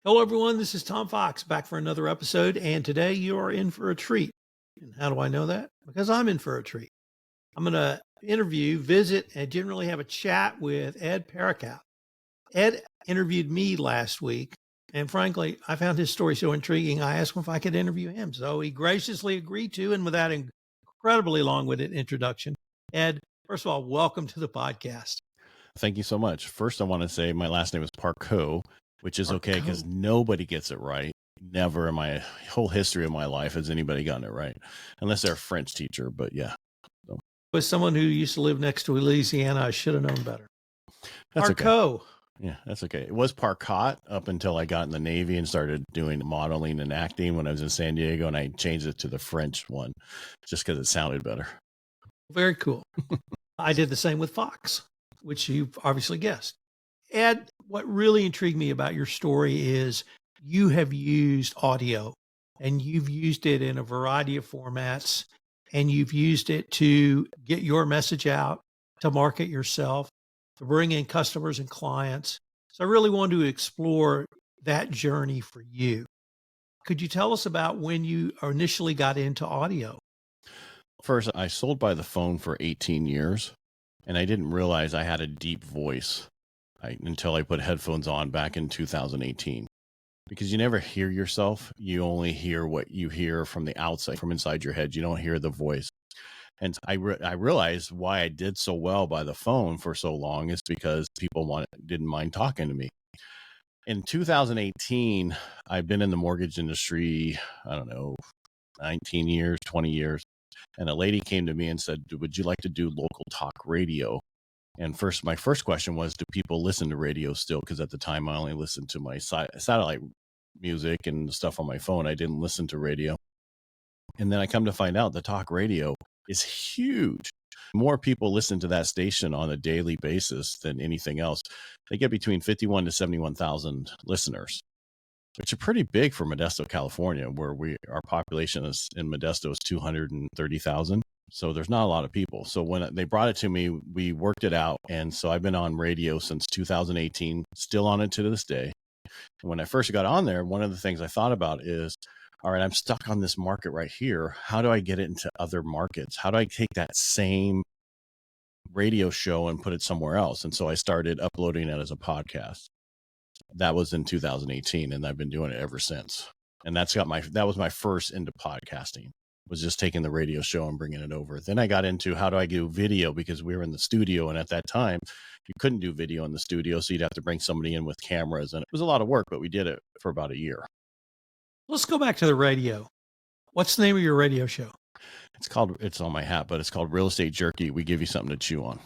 Hello, everyone. This is Tom Fox back for another episode. And today you are in for a treat. And how do I know that? Because I'm in for a treat. I'm going to visit, and generally have a chat with Ed Parcaut. Ed interviewed me last week. And frankly, I found his story so intriguing. I asked him if I could interview him. So he graciously agreed to. And with that incredibly long winded introduction, Ed, first of all, welcome to the podcast. Thank you so much. First, I want to say my last name is Parcaut, which is okay because nobody gets it right. Never in my whole history of my life has anybody gotten it right, unless they're a French teacher. But yeah. So. As someone who used to live next to Louisiana, I should have known better. That's Parcaut. Okay. Yeah, that's okay. It was Parcaut up until I got in the Navy and started doing modeling and acting when I was in San Diego, and I changed it to the French one just because it sounded better. Very cool. I did the same with Fox, which you've obviously guessed. Ed, what really intrigued me about your story is you have used audio, and you've used it in a variety of formats, and you've used it to get your message out, to market yourself, to bring in customers and clients. So I really wanted to explore that journey for you. Could you tell us about when you initially got into audio? First, I sold by the phone for 18 years, and I didn't realize I had a deep voice until I put headphones on back in 2018. Because you never hear yourself. You only hear what you hear from the outside, from inside your head. You don't hear the voice. And I realized why I did so well by the phone for so long is because people didn't mind talking to me. In 2018, I've been in the mortgage industry, 19 years, 20 years. And a lady came to me and said, would you like to do local talk radio? And my first question was, do people listen to radio still? Because at the time, I only listened to my satellite music and stuff on my phone. I didn't listen to radio. And then I come to find out the talk radio is huge. More people listen to that station on a daily basis than anything else. They get between 51 to 71,000 listeners, which are pretty big for Modesto, California, where our population in Modesto is 230,000. So there's not a lot of people. So when they brought it to me, we worked it out. And so I've been on radio since 2018, still on it to this day. And when I first got on there, one of the things I thought about is, all right, I'm stuck on this market right here. How do I get it into other markets? How do I take that same radio show and put it somewhere else? And so I started uploading it as a podcast. That was in 2018, and I've been doing it ever since. And that was my first into podcasting, was just taking the radio show and bringing it over. Then I got into how do I do video, because we were in the studio, and at that time you couldn't do video in the studio, so you'd have to bring somebody in with cameras, and it was a lot of work, but we did it for about a year. Let's go back to the radio. What's the name of your radio show? It's on my hat, but it's called Real Estate Jerky. We give you something to chew on.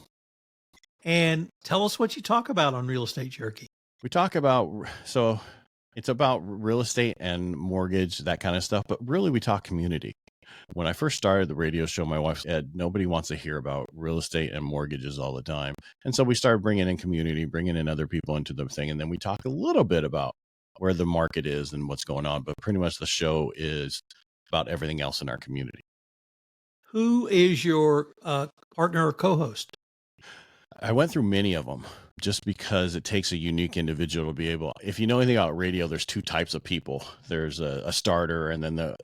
And tell us what you talk about on Real Estate Jerky. We talk about, so it's about real estate and mortgage, that kind of stuff, but really we talk community. When I first started the radio show, my wife said, nobody wants to hear about real estate and mortgages all the time. And so we started bringing in community, bringing in other people into the thing. And then we talk a little bit about where the market is and what's going on. But pretty much the show is about everything else in our community. Who is your partner or co-host? I went through many of them just because it takes a unique individual to be able. If you know anything about radio, there's two types of people. There's a starter, and then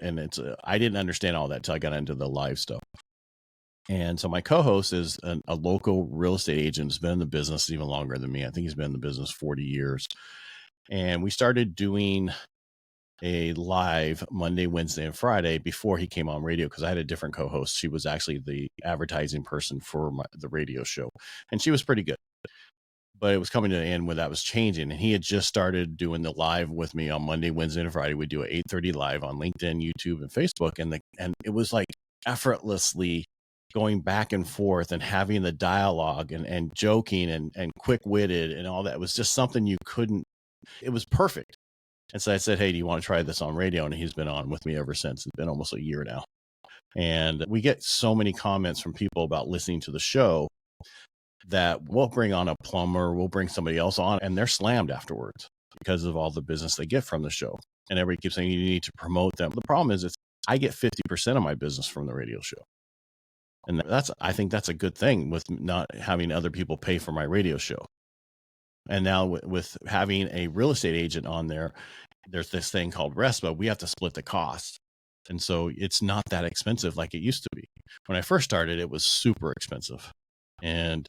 I didn't understand all that until I got into the live stuff. And so my co-host is a local real estate agent who's been in the business even longer than me. I think he's been in the business 40 years. And we started doing a live Monday, Wednesday, and Friday before he came on radio, because I had a different co-host. She was actually the advertising person for the radio show, and she was pretty good. But it was coming to an end where that was changing, and he had just started doing the live with me on Monday, Wednesday, and Friday. We'd do an 8:30 live on LinkedIn, YouTube, and Facebook, and it was like effortlessly going back and forth and having the dialogue and joking and quick-witted and all that. It was just something you couldn't. It was perfect. And so I said, hey, do you want to try this on radio? And he's been on with me ever since. It's been almost a year now. And we get so many comments from people about listening to the show that we'll bring on a plumber, we'll bring somebody else on, and they're slammed afterwards because of all the business they get from the show. And everybody keeps saying you need to promote them. The problem is I get 50% of my business from the radio show. And I think that's a good thing with not having other people pay for my radio show. And now with having a real estate agent on there, there's this thing called RESPA. We have to split the cost. And so it's not that expensive like it used to be. When I first started, it was super expensive. And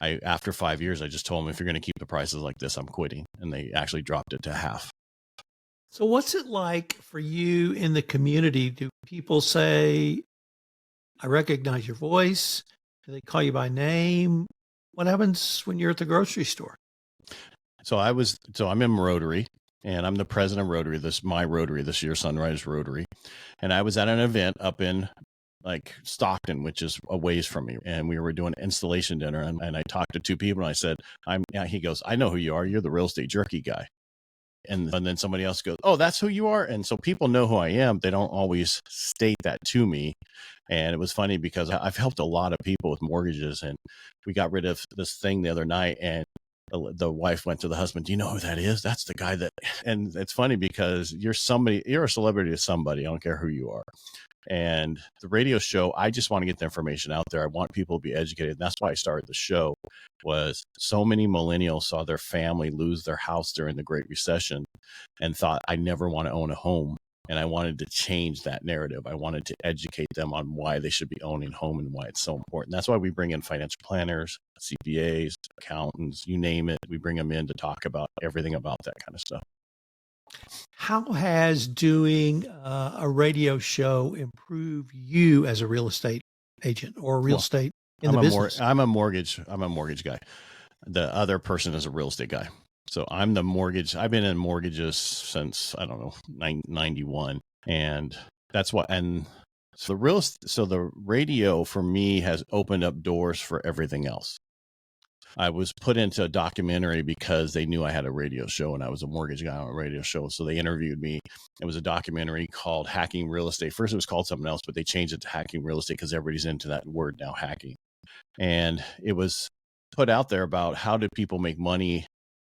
after 5 years, I just told them, if you're going to keep the prices like this, I'm quitting. And they actually dropped it to half. So what's it like for you in the community? Do people say, I recognize your voice? Do they call you by name? What happens when you're at the grocery store? So I'm in Rotary, and I'm the president of Rotary, my Rotary this year, Sunrise Rotary. And I was at an event up in like Stockton, which is a ways from me. And we were doing an installation dinner, and I talked to two people, and I said, he goes, I know who you are. You're the real estate jerky guy. And then somebody else goes, oh, that's who you are. And so people know who I am. They don't always state that to me. And it was funny because I've helped a lot of people with mortgages, and we got rid of this thing the other night, and the wife went to the husband, do you know who that is? That's the guy that, and it's funny because you're a celebrity to somebody. I don't care who you are. And the radio show, I just want to get the information out there. I want people to be educated. And that's why I started the show, was so many millennials saw their family lose their house during the Great Recession and thought, I never want to own a home. And I wanted to change that narrative. I wanted to educate them on why they should be owning a home and why it's so important. That's why we bring in financial planners, CPAs, accountants, you name it. We bring them in to talk about everything about that kind of stuff. How has doing a radio show improved you as a real estate agent or real estate in the business? I'm a mortgage guy. The other person is a real estate guy. So I'm the mortgage. I've been in mortgages since, I don't know, 91. And that's what, and so the radio for me has opened up doors for everything else. I was put into a documentary because they knew I had a radio show and I was a mortgage guy on a radio show. So they interviewed me. It was a documentary called Hacking Real Estate. First, it was called something else, but they changed it to Hacking Real Estate because everybody's into that word now, hacking. And it was put out there about how did people make money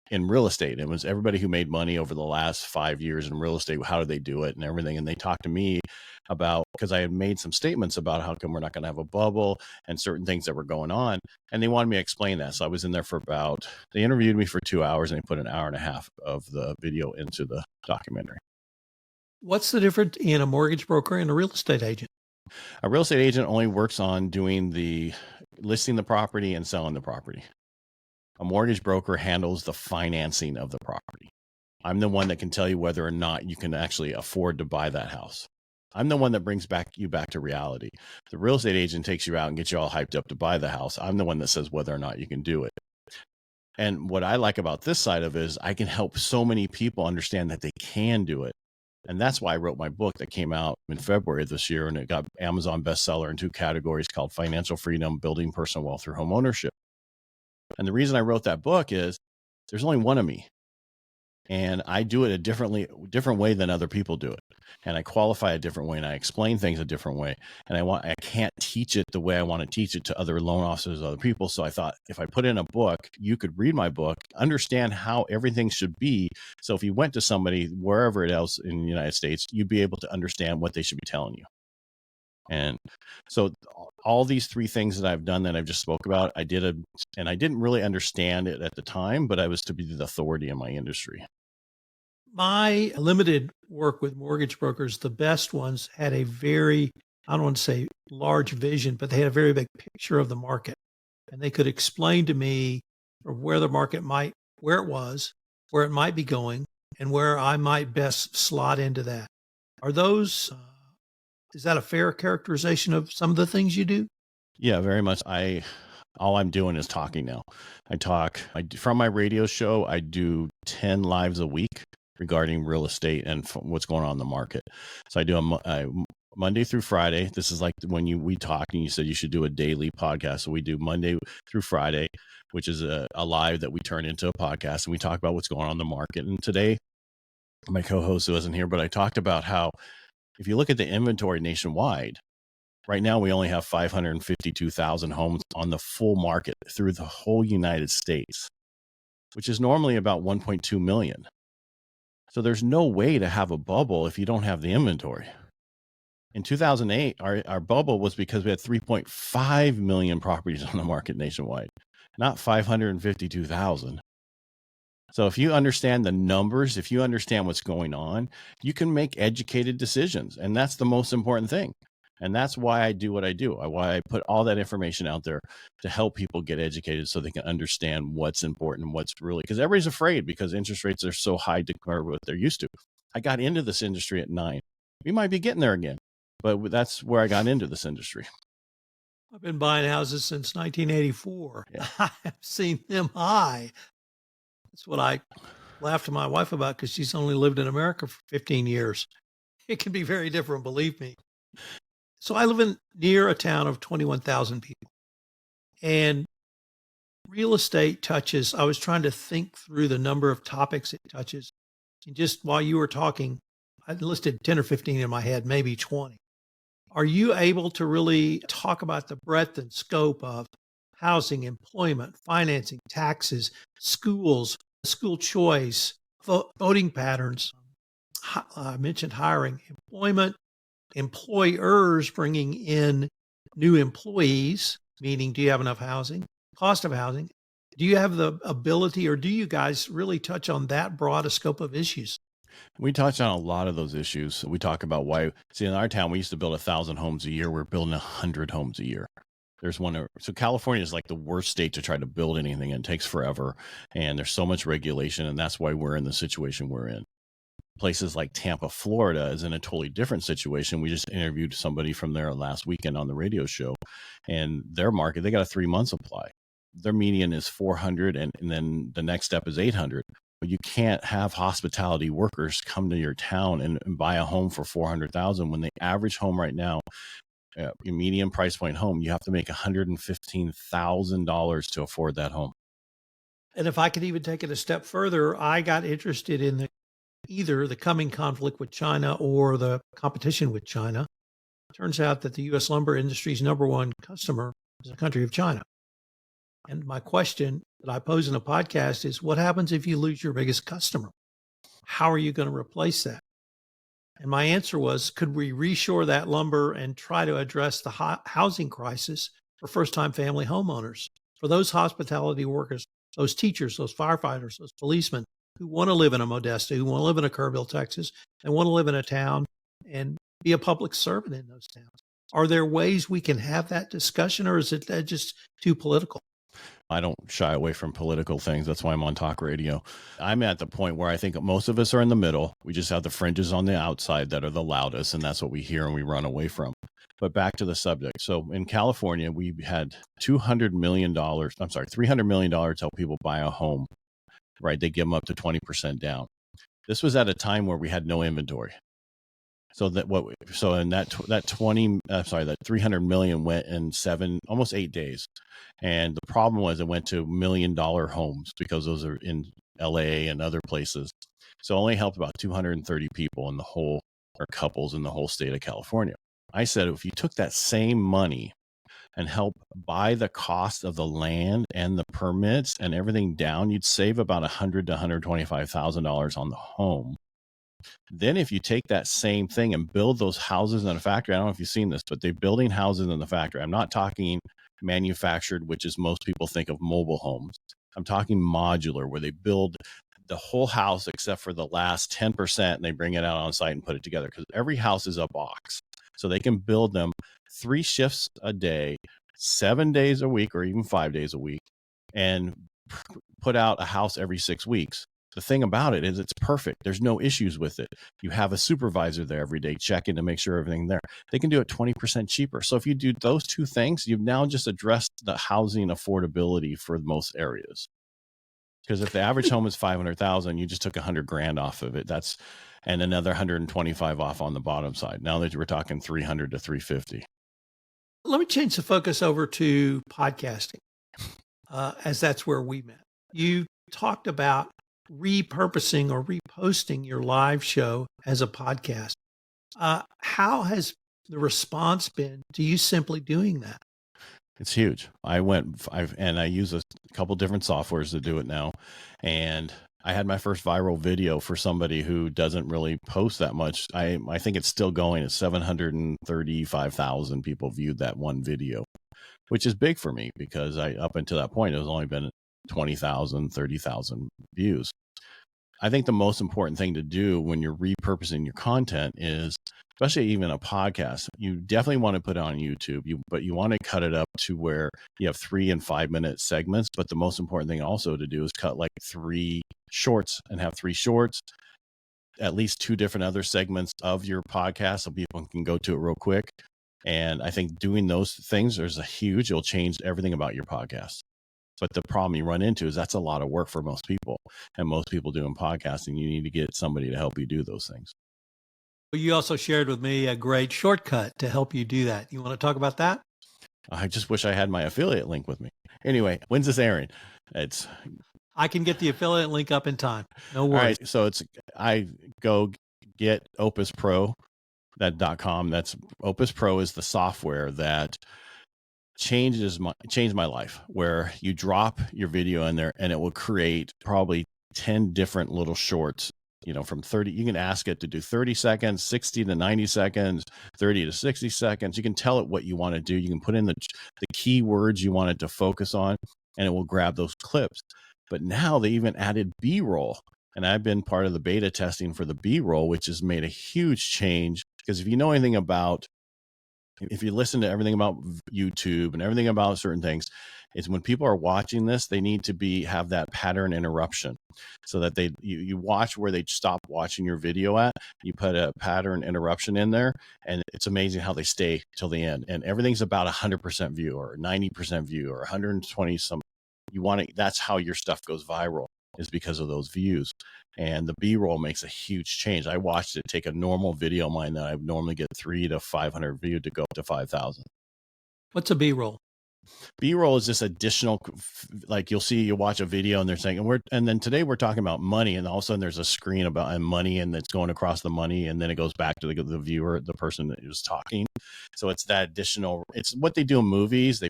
in real estate. It was everybody who made money over the last 5 years in real estate. How did they do it and everything? And they talked to me about, because I had made some statements about how come we're not going to have a bubble and certain things that were going on. And they wanted me to explain that. So I was in there they interviewed me for 2 hours, and they put an hour and a half of the video into the documentary. What's the difference in a mortgage broker and a real estate agent? A real estate agent only works on listing the property and selling the property. A mortgage broker handles the financing of the property. I'm the one that can tell you whether or not you can actually afford to buy that house. I'm the one that brings you back to reality. The real estate agent takes you out and gets you all hyped up to buy the house. I'm the one that says whether or not you can do it. And what I like about this side of it is I can help so many people understand that they can do it. And that's why I wrote my book that came out in February of this year, and it got Amazon bestseller in 2 categories called Financial Freedom, Building Personal Wealth Through Home Ownership. And the reason I wrote that book is there's only one of me, and I do it a different way than other people do it. And I qualify a different way, and I explain things a different way. And I can't teach it the way I want to teach it to other loan officers, other people. So I thought if I put in a book, you could read my book, understand how everything should be. So if you went to somebody wherever else in the United States, you'd be able to understand what they should be telling you. And so all these 3 things that I've done that I've just spoke about, and I didn't really understand it at the time, but I was to be the authority in my industry. My limited work with mortgage brokers, the best ones had a very, I don't want to say large vision, but they had a very big picture of the market. And they could explain to me where the market where it was, where it might be going, and where I might best slot into that. Is that a fair characterization of some of the things you do? Yeah, very much. All I'm doing is talking now. From my radio show, I do 10 lives a week regarding real estate and what's going on in the market. So I do a Monday through Friday. This is like when we talked and you said you should do a daily podcast. So we do Monday through Friday, which is a live that we turn into a podcast, and we talk about what's going on in the market. And today, my co-host who wasn't here, but I talked about how if you look at the inventory nationwide, right now we only have 552,000 homes on the full market through the whole United States, which is normally about 1.2 million. So there's no way to have a bubble if you don't have the inventory. In 2008, our bubble was because we had 3.5 million properties on the market nationwide, not 552,000. So if you understand the numbers, if you understand what's going on, you can make educated decisions. And that's the most important thing. And that's why I do what I do. Why I put all that information out there to help people get educated so they can understand what's important and what's really, because everybody's afraid because interest rates are so high compared to what they're used to. I got into this industry at 9. We might be getting there again, but that's where I got into this industry. I've been buying houses since 1984. Yeah. I have seen them high. That's what I laughed to my wife about because she's only lived in America for 15 years. It can be very different, believe me. So I live near a town of 21,000 people. And real estate touches, I was trying to think through the number of topics it touches. And just while you were talking, I listed 10 or 15 in my head, maybe 20. Are you able to really talk about the breadth and scope of housing, employment, financing, taxes, schools, school choice, voting patterns? I mentioned hiring, employment, employers bringing in new employees, meaning do you have enough housing, cost of housing? Do you have the ability, or do you guys really touch on that broad a scope of issues? We touch on a lot of those issues. We talk about why, see, in our town, we used to build 1,000 homes a year. We're building 100 homes a year. There's one. So California is like the worst state to try to build anything. And it takes forever. And there's so much regulation. And that's why we're in the situation we're in. Places like Tampa, Florida is in a totally different situation. We just interviewed somebody from there last weekend on the radio show, and their market, they got a 3-month supply. Their median is 400. And then the next step is 800. But you can't have hospitality workers come to your town and buy a home for 400,000 when the average home right now, your median price point home, you have to make $115,000 to afford that home. And if I could even take it a step further, I got interested in either the coming conflict with China or the competition with China. It turns out that the U.S. lumber industry's number one customer is the country of China. And my question that I pose in a podcast is, what happens if you lose your biggest customer? How are you going to replace that? And my answer was, could we reshore that lumber and try to address the housing crisis for first-time family homeowners, for those hospitality workers, those teachers, those firefighters, those policemen who want to live in a Modesto, who want to live in a Kerrville, Texas, and want to live in a town and be a public servant in those towns? Are there ways we can have that discussion, or is it just too political? I don't shy away from political things. That's why I'm on talk radio. I'm at the point where I think most of us are in the middle. We just have the fringes on the outside that are the loudest, and that's what we hear and we run away from. But back to the subject. So in California, we had $300 million to help people buy a home, right? They give them up to 20% down. This was at a time where we had no inventory. So that that 300 million went in almost 8 days. And the problem was it went to $1 million homes because those are in LA and other places. So it only helped about 230 people in the whole, or couples in the whole state of California. I said, if you took that same money and help buy the cost of the land and the permits and everything down, you'd save about $100,000 to $125,000 on the home. Then if you take that same thing and build those houses in a factory, I don't know if you've seen this, but they're building houses in the factory. I'm not talking manufactured, which is most people think of mobile homes. I'm talking modular, where they build the whole house except for the last 10%, and they bring it out on site and put it together, because every house is a box. So they can build them 3 shifts a day, 7 days a week, or even 5 days a week, and put out a house every 6 weeks. The thing about it is it's perfect. There's no issues with it. You have a supervisor there every day checking to make sure everything's there. They can do it 20% cheaper. So if you do those 2 things, you've now just addressed the housing affordability for most areas. Because if the average home is 500,000, you just took $100,000 off of it. And another 125 off on the bottom side. Now that we're talking 300 to 350. Let me change the focus over to podcasting, as that's where we met. You talked about repurposing or reposting your live show as a podcast. How has the response been to you simply doing that? It's huge. I use a couple different softwares to do it now. And I had my first viral video for somebody who doesn't really post that much. I think it's still going. It's 735,000 people viewed that one video, which is big for me, because up until that point, it was only been 20,000, 30,000 views. I think the most important thing to do when you're repurposing your content is, especially even a podcast, you definitely want to put it on YouTube, but you want to cut it up to where you have 3 and 5 minute segments. But the most important thing also to do is cut like 3 shorts and have 3 shorts, at least 2 different other segments of your podcast so people can go to it real quick. And I think doing those things, it'll change everything about your podcast. But the problem you run into is that's a lot of work for most people. And most people doing podcasting, you need to get somebody to help you do those things. Well, you also shared with me a great shortcut to help you do that. You want to talk about that? I just wish I had my affiliate link with me. Anyway, when's this airing? I can get the affiliate link up in time. No worries. All right. So I go get Opus Pro, .com. That's Opus Pro is the software that changed my life, where you drop your video in there and it will create probably 10 different little shorts, from 30. You can ask it to do 30 seconds, 60 to 90 seconds, 30 to 60 seconds. You can tell it what you want to do. You can put in the keywords you want it to focus on, and it will grab those clips. But now they even added B-roll. And I've been part of the beta testing for the B-roll, which has made a huge change. Because if you listen to everything about YouTube and everything about certain things, is when people are watching this, they need to have that pattern interruption, so that you watch where they stop watching your video at. You put a pattern interruption in there, and it's amazing how they stay till the end. And everything's about 100% view or 90% view or 120 some. That's how your stuff goes viral, is because of those views. And the B-roll makes a huge change. I watched it take a normal video of mine that I normally get 300 to 500 views to go up to 5,000. What's a B-roll? B-roll is just additional, like you watch a video and they're saying, and then today we're talking about money, and all of a sudden there's a screen about money, and it's going across the money, and then it goes back to the viewer, the person that was talking. So it's that additional, it's what they do in movies. They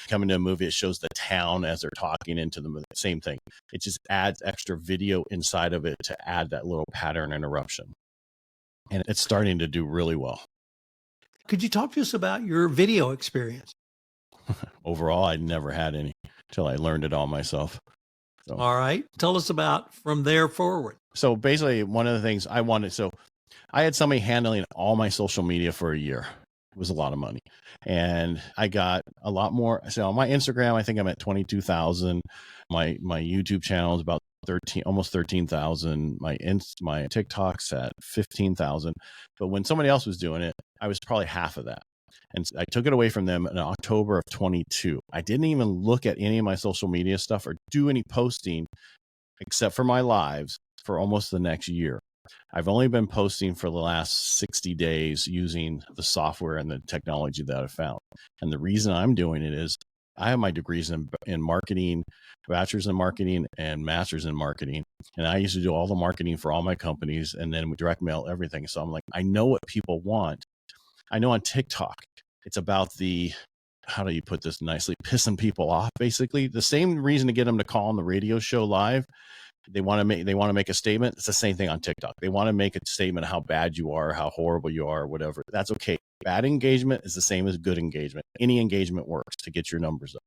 come into a movie, it shows the town as they're talking into the movie. Same thing. It just adds extra video inside of it to add that little pattern interruption. And it's starting to do really well. Could you talk to us about your video experience? Overall, I never had any until I learned it all myself. So. All right. Tell us about from there forward. So basically, one of the things I wanted, I had somebody handling all my social media for a year. It was a lot of money. And I got a lot more. So on my Instagram, I think I'm at 22,000. My YouTube channel is about almost 13,000. My TikTok's at 15,000. But when somebody else was doing it, I was probably half of that. And I took it away from them in October of 22. I didn't even look at any of my social media stuff or do any posting except for my lives for almost the next year. I've only been posting for the last 60 days using the software and the technology that I found. And the reason I'm doing it is I have my degrees in marketing, bachelor's in marketing and master's in marketing. And I used to do all the marketing for all my companies, and then we direct mail everything. So I'm like, I know what people want. I know on TikTok, it's about how do you put this nicely, pissing people off, basically. The same reason to get them to call on the radio show live. They want to make a statement. It's the same thing on TikTok. They want to make a statement how bad you are, how horrible you are, whatever. That's okay. Bad engagement is the same as good engagement. Any engagement works to get your numbers up.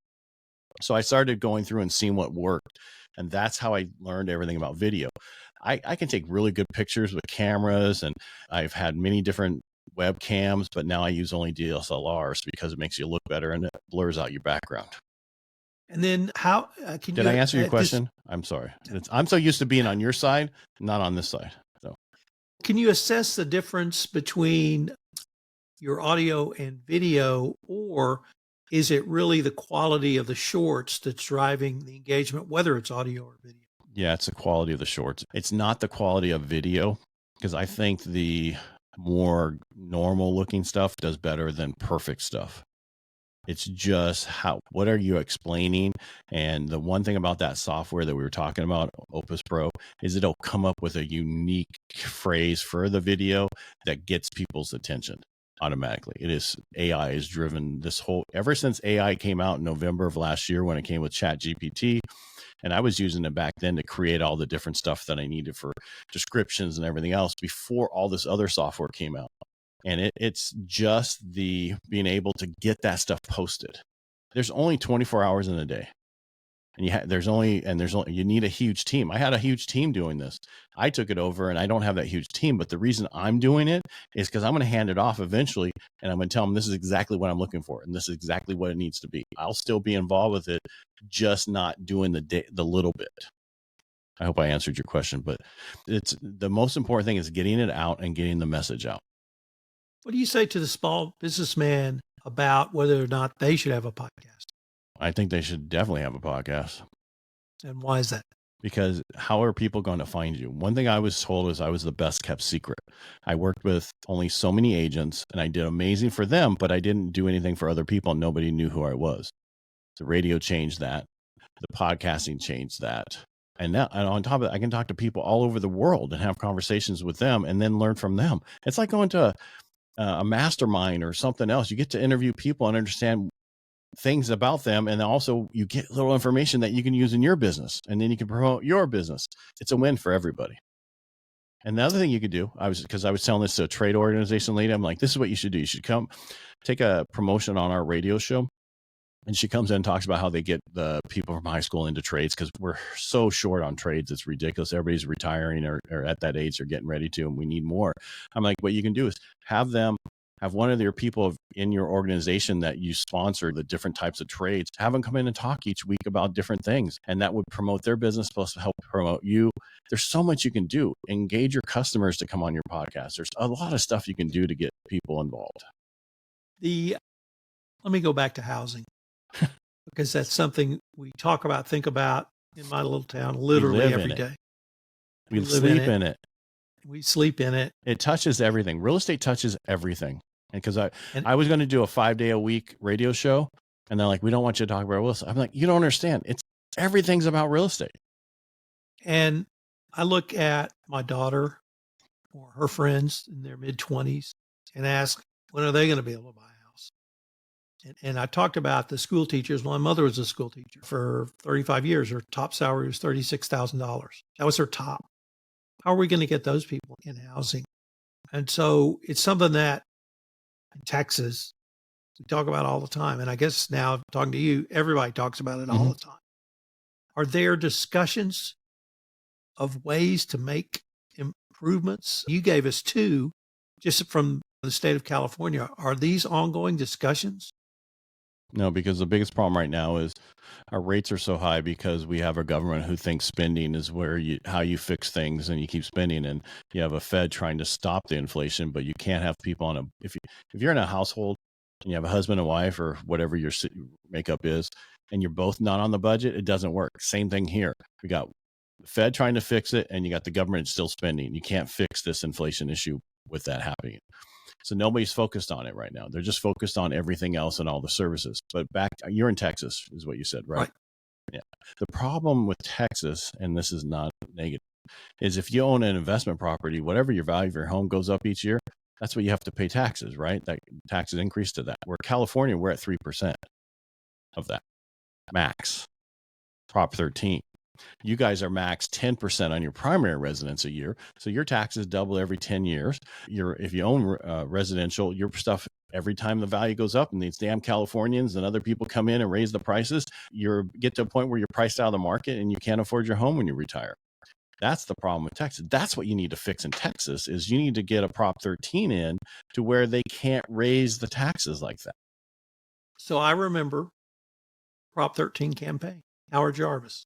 So I started going through and seeing what worked. And that's how I learned everything about video. I can take really good pictures with cameras, and I've had many different webcams, but now I use only DSLRs because it makes you look better and it blurs out your background. And then how did I answer your question? I'm sorry. I'm so used to being on your side, not on this side. So can you assess the difference between your audio and video, or is it really the quality of the shorts that's driving the engagement, whether it's audio or video? Yeah, it's the quality of the shorts. It's not the quality of video, because I think the more normal looking stuff does better than perfect stuff. It's just what are you explaining? And the one thing about that software that we were talking about, Opus Pro, is it'll come up with a unique phrase for the video that gets people's attention automatically. AI is driven ever since AI came out in November of last year, when it came with ChatGPT. And I was using it back then to create all the different stuff that I needed for descriptions and everything else before all this other software came out. And it's just the being able to get that stuff posted. There's only 24 hours in a day. And you need a huge team. I had a huge team doing this. I took it over and I don't have that huge team, but the reason I'm doing it is because I'm going to hand it off eventually and I'm going to tell them this is exactly what I'm looking for and this is exactly what it needs to be. I'll still be involved with it, just not doing the little bit. I hope I answered your question, but it's the most important thing is getting it out and getting the message out. What do you say to the small businessman about whether or not they should have a podcast? I think they should definitely have a podcast. And why is that? Because how are people going to find you? One thing I was told is I was the best kept secret. I worked with only so many agents and I did amazing for them, but I didn't do anything for other people. Nobody knew who I was. The radio changed that. The podcasting changed that. And now, and on top of it, I can talk to people all over the world and have conversations with them and then learn from them. It's like going to a mastermind or something else. You get to interview people and understand things about them. And also you get little information that you can use in your business and then you can promote your business. It's a win for everybody. And the other thing you could do, because I was telling this to a trade organization lady, I'm like, this is what you should do. You should come take a promotion on our radio show. And she comes in and talks about how they get the people from high school into trades because we're so short on trades. It's ridiculous. Everybody's retiring or at that age or getting ready to, and we need more. I'm like, what you can do is have one of your people in your organization that you sponsor the different types of trades, have them come in and talk each week about different things. And that would promote their business plus help promote you. There's so much you can do. Engage your customers to come on your podcast. There's a lot of stuff you can do to get people involved. Let me go back to housing. Because that's something we talk about, think about in my little town literally every day. We sleep in it. We sleep in it. It touches everything. Real estate touches everything. And because I was going to do a 5-day-a-week radio show, and they're like, we don't want you to talk about real estate. I'm like, you don't understand. Everything's about real estate. And I look at my daughter or her friends in their mid-20s and ask, when are they going to be able to buy a house? And I talked about the school teachers. My mother was a school teacher for 35 years. Her top salary was $36,000. That was her top. How are we going to get those people in housing? And so it's something that in Texas, we talk about all the time. And I guess now talking to you, everybody talks about it all the time. Are there discussions of ways to make improvements? You gave us 2 just from the state of California. Are these ongoing discussions? No, because the biggest problem right now is our rates are so high because we have a government who thinks spending is how you fix things and you keep spending, and you have a Fed trying to stop the inflation, but you can't have people if you're in a household and you have a husband and wife or whatever your makeup is, and you're both not on the budget, it doesn't work. Same thing here. We got the Fed trying to fix it and you got the government still spending. You can't fix this inflation issue with that happening. So nobody's focused on it right now. They're just focused on everything else and all the services. But you're in Texas, is what you said, right? Yeah. The problem with Texas, and this is not negative, is if you own an investment property, whatever your value of your home goes up each year, that's what you have to pay taxes, right? That taxes increase to that. Where California, we're at 3% of that. Max. Prop 13. You guys are max 10% on your primary residence a year. So your taxes double every 10 years. If you own residential, your stuff, every time the value goes up and these damn Californians and other people come in and raise the prices, you get to a point where you're priced out of the market and you can't afford your home when you retire. That's the problem with Texas. That's what you need to fix in Texas is you need to get a Prop 13 in to where they can't raise the taxes like that. So I remember Prop 13 campaign, Howard Jarvis.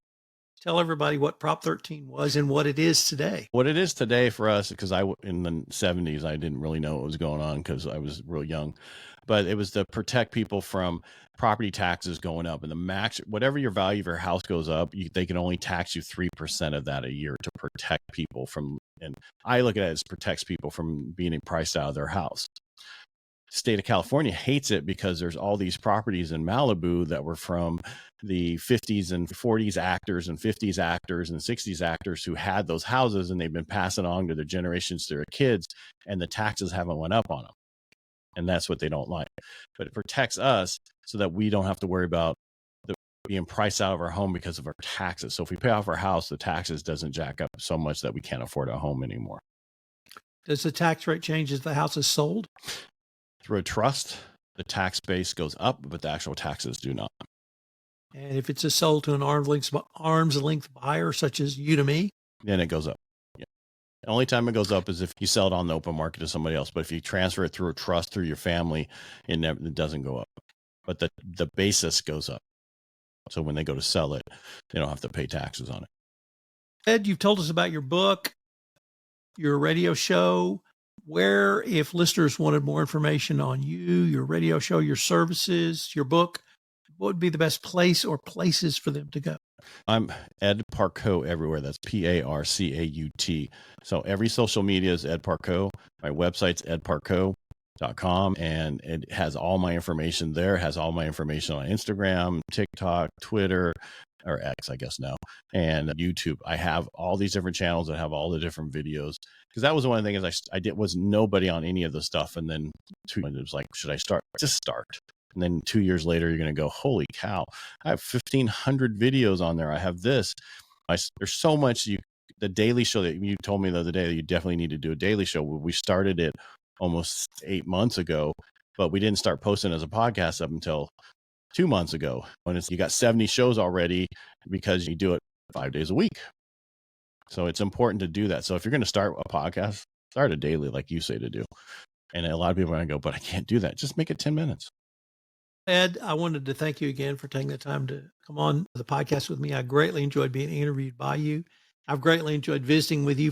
Tell everybody what Prop 13 was and what it is today. What it is today for us, because in the 70s, I didn't really know what was going on because I was real young, but it was to protect people from property taxes going up, and the max, whatever your value of your house goes up, they can only tax you 3% of that a year to protect people from, and I look at it as protects people from being priced out of their house. State of California hates it because there's all these properties in Malibu that were from the 50s and 40s actors and 50s actors and 60s actors who had those houses, and they've been passing on to their generations to their kids, and the taxes haven't went up on them. And that's what they don't like. But it protects us so that we don't have to worry about being priced out of our home because of our taxes. So if we pay off our house, the taxes doesn't jack up so much that we can't afford a home anymore. Does the tax rate change as the house is sold? Through a trust, the tax base goes up, but the actual taxes do not. And if it's a sold to an arm's length buyer, such as you to me, then it goes up. Yeah. The only time it goes up is if you sell it on the open market to somebody else. But if you transfer it through a trust through your family, it doesn't go up. But the basis goes up. So when they go to sell it, they don't have to pay taxes on it. Ed, you've told us about your book, your radio show. Where, if listeners wanted more information on you, your radio show, your services, your book, what would be the best place or places for them to go? I'm Ed Parcaut everywhere. That's Parcaut. So every social media is Ed Parcaut. My website's edparcaut.com, and it has all my information there. It has all my information on Instagram, TikTok, Twitter, or X, I guess now, and YouTube. I have all these different channels that have all the different videos, because that was one of the things I did, was nobody on any of the stuff. And then it was like, should I start? Just start. And then 2 years later, you're going to go, holy cow, I have 1,500 videos on there. I have this. There's so much. The daily show that you told me the other day that you definitely need to do a daily show. We started it almost 8 months ago, but we didn't start posting as a podcast up until 2 months ago. And you got 70 shows already because you do it 5 days a week. So it's important to do that. So if you're going to start a podcast, start a daily, like you say to do. And a lot of people are going to go, but I can't do that. Just make it 10 minutes. Ed, I wanted to thank you again for taking the time to come on the podcast with me. I greatly enjoyed being interviewed by you. I've greatly enjoyed visiting with you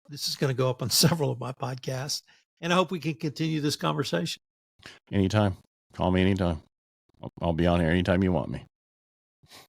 this is going to go up on several of my podcasts, and I hope we can continue this conversation. Anytime. Call me anytime. I'll be on here anytime you want me.